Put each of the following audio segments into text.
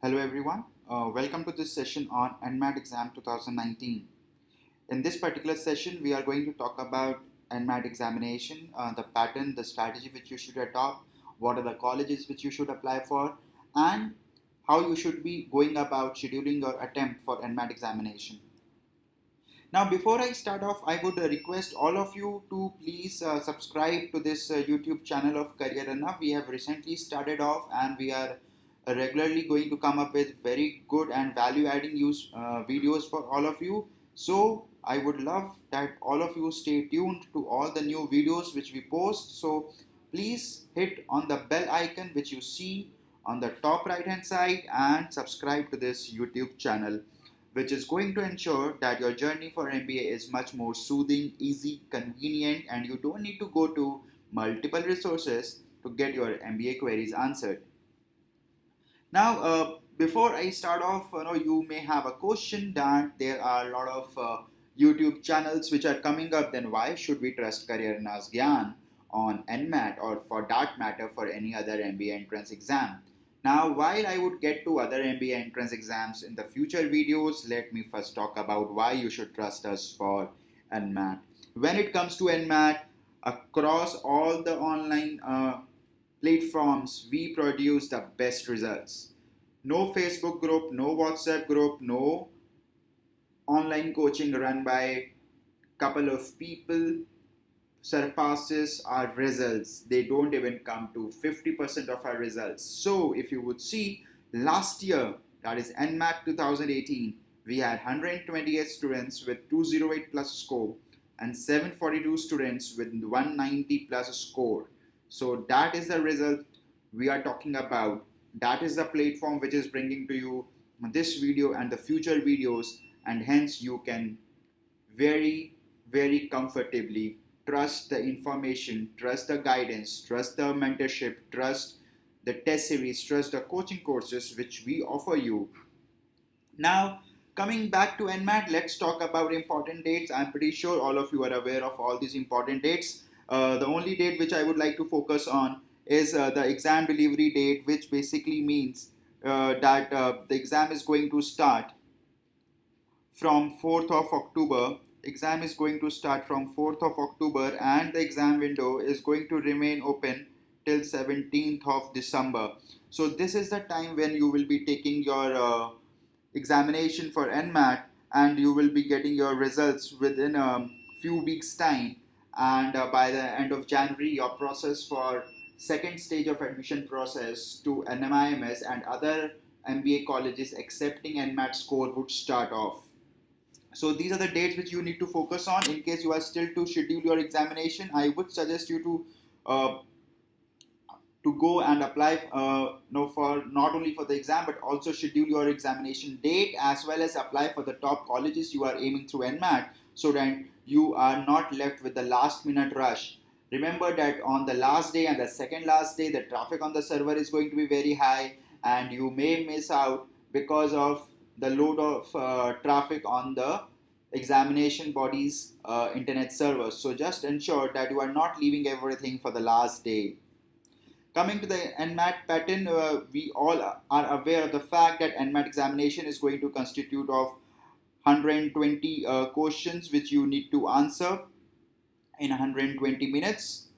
Hello everyone, welcome to this session on NMAT Exam 2019. In this particular session, we are going to talk about NMAT examination, the pattern, the strategy which you should adopt, what are the colleges which you should apply for, and how you should be going about scheduling your attempt for NMAT examination. Now, before I start off, I would request all of you to please subscribe to this YouTube channel of Career Enough. We have recently started off and we are regularly going to come up with very good and value adding use videos for all of you. So, I would love that all of you stay tuned to all the new videos which we post. So, please hit on the bell icon which you see on the top right hand side and subscribe to this YouTube channel, which is going to ensure that your journey for MBA is much more soothing, easy, convenient, and you don't need to go to multiple resources to get your MBA queries answered. Now, before I start off, you may have a question that there are a lot of YouTube channels which are coming up. Then why should we trust Career Nas Gyaan on NMAT or for that matter for any other MBA entrance exam? Now, while I would get to other MBA entrance exams in the future videos, let me first talk about why you should trust us for NMAT. When it comes to NMAT, across all the online platforms, we produce the best results. No Facebook group, no WhatsApp group, no online coaching run by couple of people surpasses our results. They don't even come to 50% of our results. So if you would see, last year, that is NMAT 2018, we had 128 students with 208 plus score and 742 students with 190 plus score. So that is the result we are talking about. That is the platform which is bringing to you this video and the future videos, and hence you can very comfortably trust the information, trust the guidance, trust the mentorship, trust the test series, trust the coaching courses which we offer you. Now, coming back to NMAT, let's talk about important dates. I'm pretty sure all of you are aware of all these important dates. The only date which I would like to focus on is the exam delivery date, which basically means that the exam is going to start from 4th of October. Exam is going to start from 4th of October and the exam window is going to remain open till 17th of December. So this is the time when you will be taking your examination for NMAT and you will be getting your results within a few weeks time, and by the end of January your process for second stage of admission process to NMIMS and other MBA colleges accepting NMAT score would start off. So these are the dates which you need to focus on. In case you are still to schedule your examination, I would suggest you to go and apply for not only for the exam but also schedule your examination date as well as apply for the top colleges you are aiming through NMAT, so that you are not left with the last minute rush. Remember that on the last day and the second last day, the traffic on the server is going to be very high and you may miss out because of the load of traffic on the examination body's internet servers. So just ensure that you are not leaving everything for the last day. Coming to the NMAT pattern, we all are aware of the fact that NMAT examination is going to constitute of 120 questions which you need to answer in 120 minutes.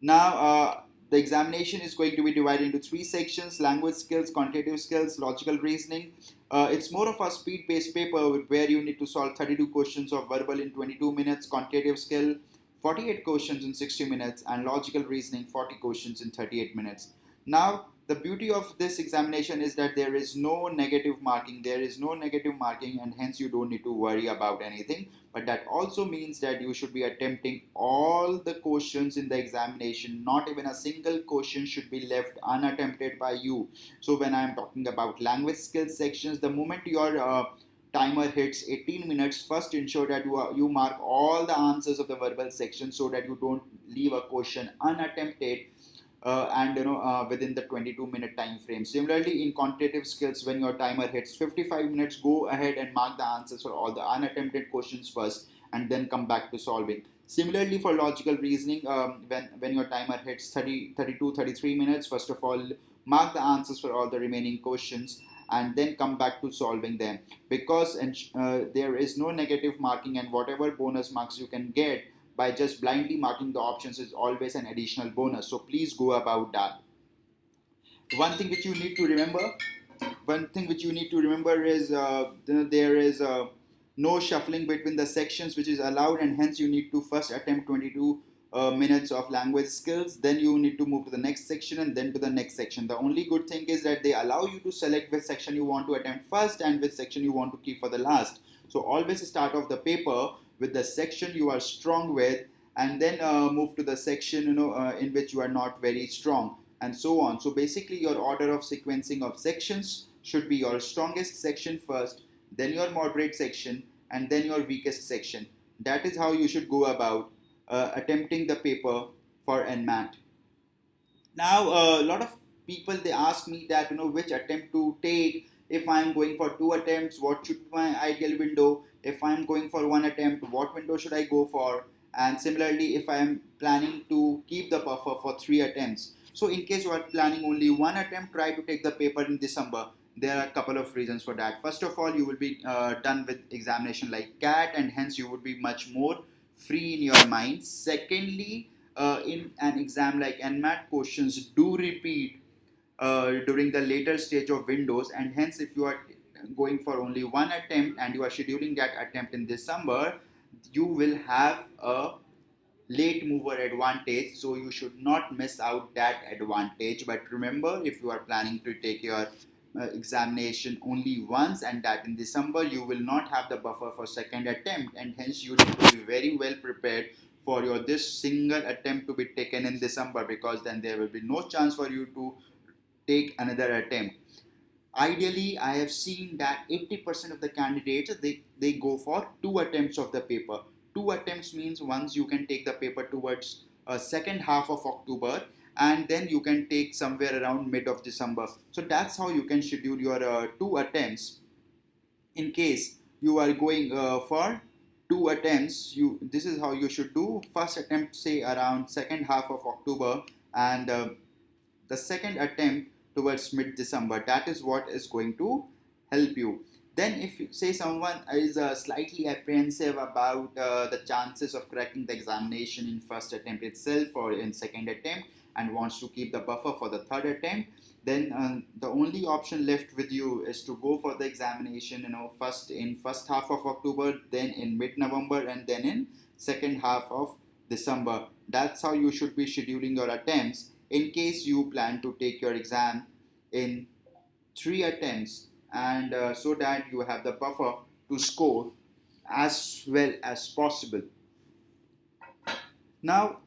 Now, the examination is going to be divided into three sections: language skills, quantitative skills, logical reasoning. It's more of a speed-based paper where you need to solve 32 questions of verbal in 22 minutes, quantitative skill 48 questions in 60 minutes, and logical reasoning 40 questions in 38 minutes. Now, the beauty of this examination is that there is no negative marking. There is no negative marking, and hence you don't need to worry about anything. But that also means that you should be attempting all the questions in the examination. Not even a single question should be left unattempted by you. So when I am talking about language skills sections, the moment your timer hits 18 minutes, first ensure that you mark all the answers of the verbal section so that you don't leave a question unattempted and within the 22-minute time frame. Similarly, in quantitative skills, when your timer hits 55 minutes, go ahead and mark the answers for all the unattempted questions first and then come back to solving. Similarly, for logical reasoning, when your timer hits 32, 33 minutes, first of all, mark the answers for all the remaining questions and then come back to solving them, because there is no negative marking, and whatever bonus marks you can get by just blindly marking the options is always an additional bonus. So please go about that. One thing which you need to remember is there is no shuffling between the sections which is allowed, and hence you need to first attempt 22 minutes of language skills, then you need to move to the next section and then to the next section. The only good thing is that they allow you to select which section you want to attempt first and which section you want to keep for the last. So always start off the paper with the section you are strong with, and then move to the section in which you are not very strong, and so on. So basically your order of sequencing of sections should be your strongest section first, then your moderate section, and then your weakest section. That is how you should go about attempting the paper for NMAT. Now a lot of people, they ask me that which attempt to take. If I'm going for 2 attempts, what should be my ideal window? If I'm going for 1 attempt, what window should I go for? And similarly, if I am planning to keep the buffer for 3 attempts. So in case you are planning only 1 attempt, try to take the paper in December. There are a couple of reasons for that. First of all, you will be done with examination like CAT, and hence you would be much more free in your mind. Secondly, in an exam like NMAT, questions do repeat during the later stage of windows, and hence if you are going for only 1 attempt and you are scheduling that attempt in December, you will have a late mover advantage, so you should not miss out that advantage. But remember, if you are planning to take your examination only once, and that in December, you will not have the buffer for second attempt, and hence you need to be very well prepared for your this single attempt to be taken in December, because then there will be no chance for you to take another attempt. Ideally, I have seen that 80% of the candidates, they go for 2 attempts of the paper. 2 attempts means once you can take the paper towards second half of October, and then you can take somewhere around mid of December. So that's how you can schedule your 2 attempts. In case you are going for 2 attempts, this is how you should do. First attempt, say around second half of October, and the second attempt towards mid-December. That is what is going to help you. Then if you say someone is slightly apprehensive about the chances of cracking the examination in first attempt itself or in second attempt, and wants to keep the buffer for the third attempt, then the only option left with you is to go for the examination first in first half of October, then in mid-November, and then in second half of December. That's how you should be scheduling your attempts in case you plan to take your exam in 3 attempts, and so that you have the buffer to score as well as possible. Now,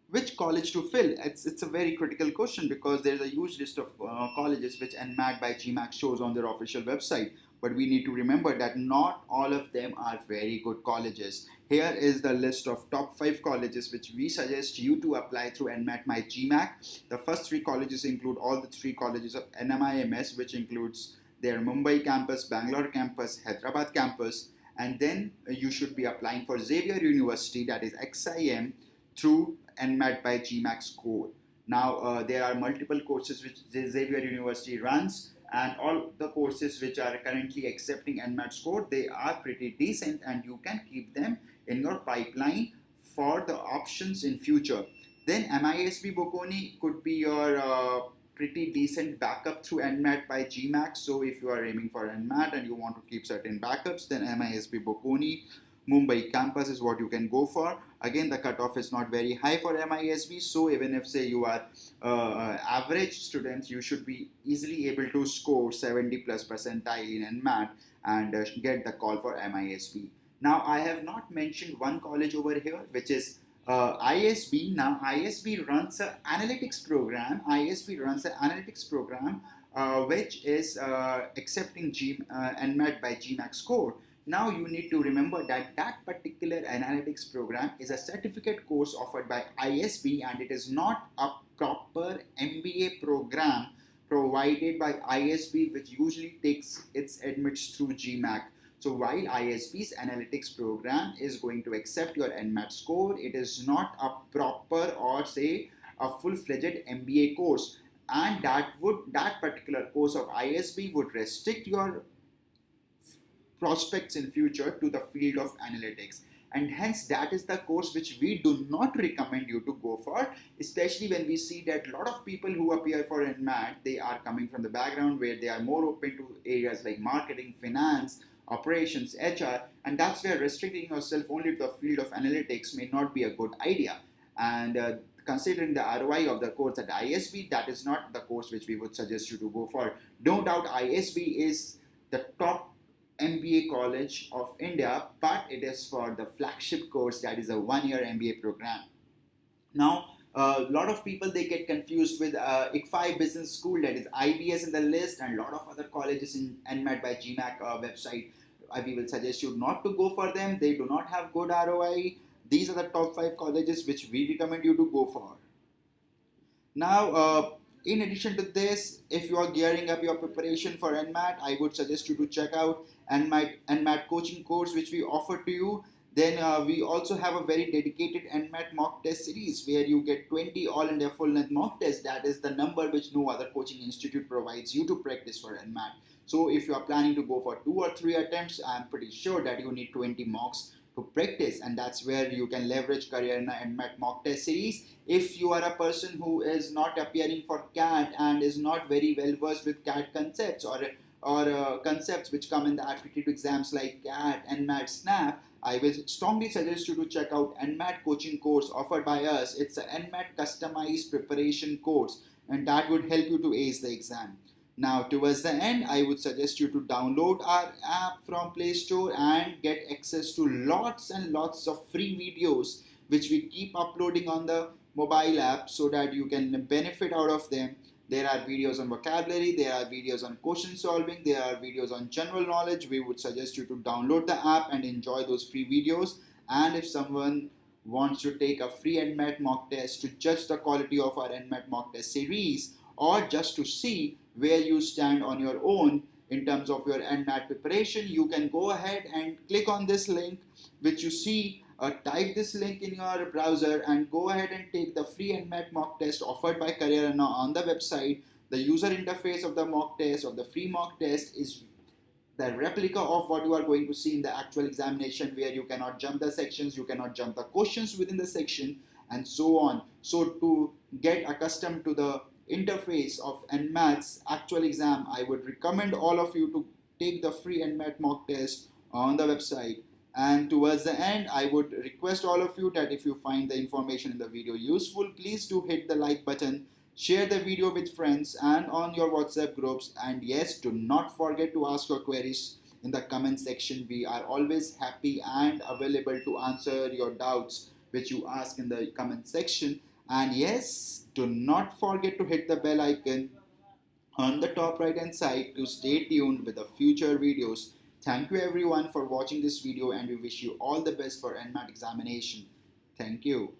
which college to fill? It's a very critical question, because there's a huge list of colleges which NMAT by GMAT shows on their official website. But we need to remember that not all of them are very good colleges. Here is the list of top 5 colleges which we suggest you to apply through NMAT by GMAT. The first 3 colleges include all the 3 colleges of NMIMS, which includes their Mumbai campus, Bangalore campus, Hyderabad campus, and then you should be applying for Xavier University, that is XIM, through NMAT by GMAT score. Now there are multiple courses which Xavier University runs, and all the courses which are currently accepting NMAT score, they are pretty decent, and you can keep them in your pipeline for the options in future. Then MISB Bocconi could be your pretty decent backup through NMAT by GMAT. So if you are aiming for NMAT and you want to keep certain backups, then MISB Bocconi Mumbai campus is what you can go for. Again, the cutoff is not very high for MISB, so even if say you are average students, you should be easily able to score 70 plus percentile in NMAT and get the call for MISB. Now, I have not mentioned one college over here, which is ISB. Now, ISB runs an analytics program. Which is accepting NMAT by GMAT score. Now you need to remember that that particular analytics program is a certificate course offered by ISB, and it is not a proper MBA program provided by ISB, which usually takes its admits through GMAT. So while ISB's analytics program is going to accept your NMAT score, it is not a proper or say a full-fledged MBA course. and that particular course of ISB would restrict your prospects in future to the field of analytics, and hence that is the course which we do not recommend you to go for, especially when we see that a lot of people who appear for NMAT, they are coming from the background where they are more open to areas like marketing, finance, operations, HR, and that's where restricting yourself only to the field of analytics may not be a good idea. And considering the ROI of the course at ISB, that is not the course which we would suggest you to go for. No doubt ISB is the top MBA college of India, but it is for the flagship course, that is a 1 year MBA program. Now, a lot of people, they get confused with ICFI Business School, that is IBS in the list, and a lot of other colleges in NMAT by GMAC website. We will suggest you not to go for them. They do not have good ROI. These are the top 5 colleges which we recommend you to go for. Now, in addition to this, if you are gearing up your preparation for NMAT, I would suggest you to check out NMAT coaching course which we offer to you. Then we also have a very dedicated NMAT mock test series where you get 20 all India full length mock tests. That is the number which no other coaching institute provides you to practice for NMAT. So if you are planning to go for 2 or 3 attempts, I am pretty sure that you need 20 mocks to practice, and that's where you can leverage Career and NMAT mock test series. If you are a person who is not appearing for CAT and is not very well versed with CAT concepts or concepts which come in the aptitude exams like CAT, NMAT, SNAP, I will strongly suggest you to check out NMAT coaching course offered by us. It's a NMAT customized preparation course, and that would help you to ace the exam. Now, towards the end, I would suggest you to download our app from Play Store and get access to lots and lots of free videos which we keep uploading on the mobile app so that you can benefit out of them. There are videos on vocabulary, there are videos on question solving, there are videos on general knowledge. We would suggest you to download the app and enjoy those free videos. And if someone wants to take a free NMAT mock test to judge the quality of our NMAT mock test series, or just to see where you stand on your own in terms of your NMAT preparation, you can go ahead and click on this link which you see. Type this link in your browser and go ahead and take the free NMAT mock test offered by Career on the website. The user interface of the mock test or the free mock test is the replica of what you are going to see in the actual examination, where you cannot jump the sections, you cannot jump the questions within the section, and so on. So to get accustomed to the interface of NMAT's actual exam, I would recommend all of you to take the free NMAT mock test on the website. And towards the end, I would request all of you that if you find the information in the video useful, please do hit the like button, share the video with friends and on your WhatsApp groups, and yes, do not forget to ask your queries in the comment section. We are always happy and available to answer your doubts which you ask in the comment section. And yes, do not forget to hit the bell icon on the top right hand side to stay tuned with the future videos. Thank you everyone for watching this video, and we wish you all the best for NMAT examination. Thank you.